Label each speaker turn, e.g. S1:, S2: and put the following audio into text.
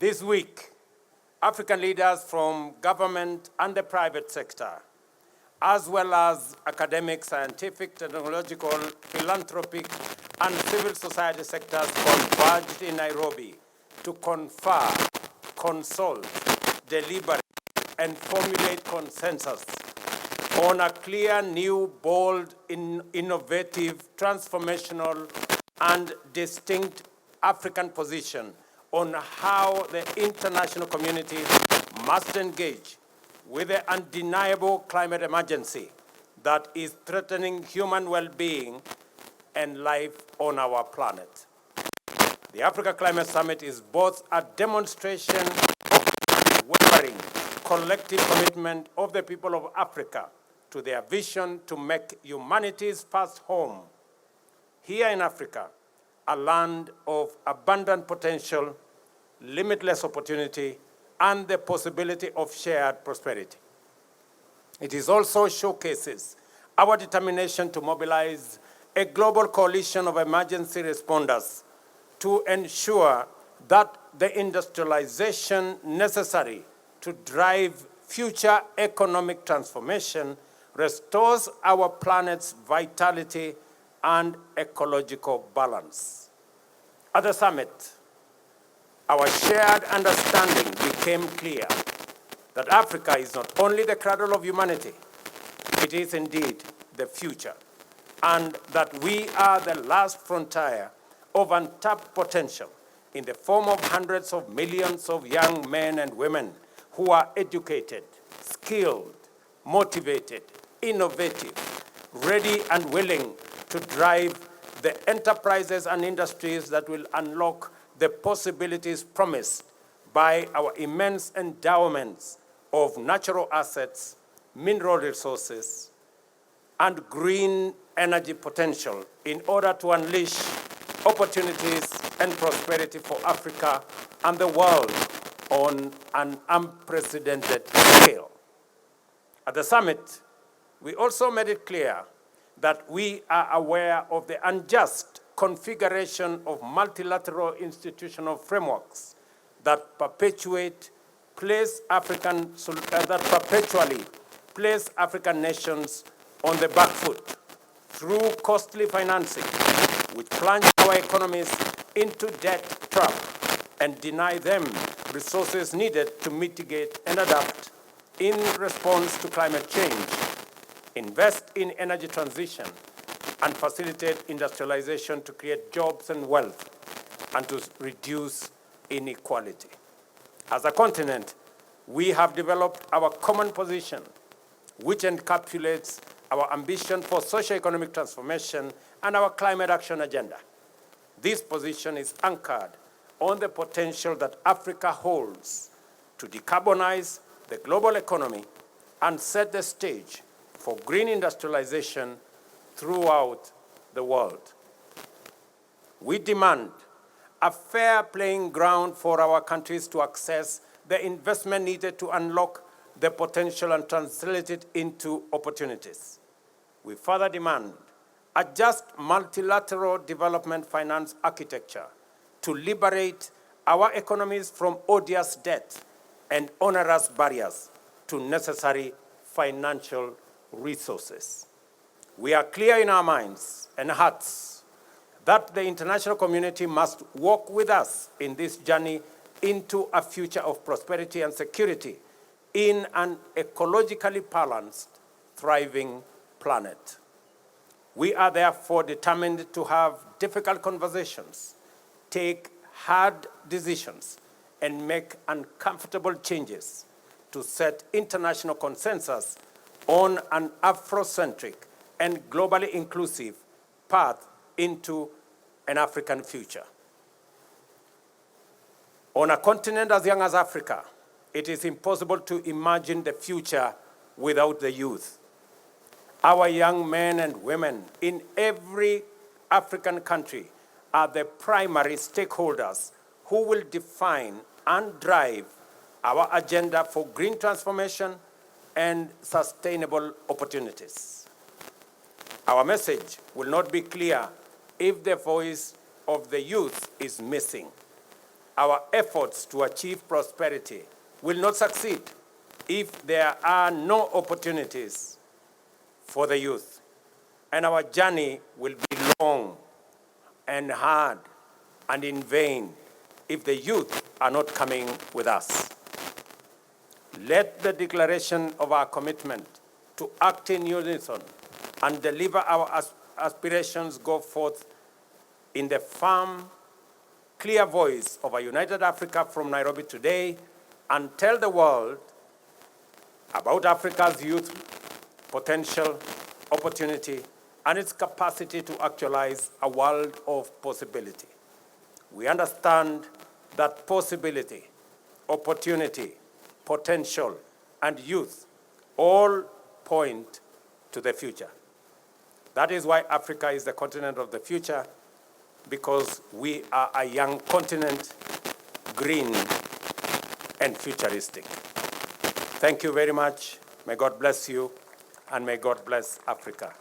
S1: This week, African leaders from government and the private sector, as well as academic, scientific, technological, philanthropic, and civil society sectors converged in Nairobi to confer, consult, deliberate, and formulate consensus on a clear, new, bold, innovative, transformational, and distinct African position on how the international community must engage with the undeniable climate emergency that is threatening human well-being and life on our planet. The Africa Climate Summit is both a demonstration of the unwavering collective commitment of the people of Africa to their vision to make humanity's first home here in Africa, a land of abundant potential, limitless opportunity, and the possibility of shared prosperity. It is also showcases our determination to mobilize a global coalition of emergency responders to ensure that the industrialization necessary to drive future economic transformation restores our planet's vitality and ecological balance. At the summit, our shared understanding became clear that Africa is not only the cradle of humanity, it is indeed the future, and that we are the last frontier of untapped potential in the form of hundreds of millions of young men and women who are educated, skilled, motivated, innovative, ready and willing to drive the enterprises and industries that will unlock the possibilities promised by our immense endowments of natural assets, mineral resources, and green energy potential in order to unleash opportunities and prosperity for Africa and the world on an unprecedented scale. At the summit, we also made it clear that we are aware of the unjust configuration of multilateral institutional frameworks that perpetually place African nations on the back foot through costly financing, which plunge our economies into debt trap and deny them resources needed to mitigate and adapt in response to climate change, invest in energy transition, and facilitate industrialization to create jobs and wealth, and to reduce inequality. As a continent, we have developed our common position, which encapsulates our ambition for socio-economic transformation and our climate action agenda. This position is anchored on the potential that Africa holds to decarbonize the global economy and set the stage for green industrialization throughout the world. We demand a fair playing ground for our countries to access the investment needed to unlock the potential and translate it into opportunities. We further demand a just multilateral development finance architecture to liberate our economies from odious debt and onerous barriers to necessary financial resources. We are clear in our minds and hearts that the international community must walk with us in this journey into a future of prosperity and security in an ecologically balanced, thriving planet. We are therefore determined to have difficult conversations, take hard decisions, and make uncomfortable changes to set international consensus on an Afrocentric and globally inclusive path into an African future. On a continent as young as Africa, it is impossible to imagine the future without the youth. Our young men and women in every African country are the primary stakeholders who will define and drive our agenda for green transformation and sustainable opportunities. Our message will not be clear if the voice of the youth is missing. our efforts to achieve prosperity will not succeed if there are no opportunities for the youth. And our journey will be long and hard and in vain if the youth are not coming with us. Let the declaration of our commitment to act in unison and deliver our aspirations go forth in the firm, clear voice of a united Africa from Nairobi today, and tell the world about Africa's youth potential, opportunity, and its capacity to actualize a world of possibility. We understand that possibility, opportunity, potential, and youth all point to the future. That is why Africa is the continent of the future, because we are a young continent, green and futuristic. Thank you very much. May God bless you, and may God bless Africa.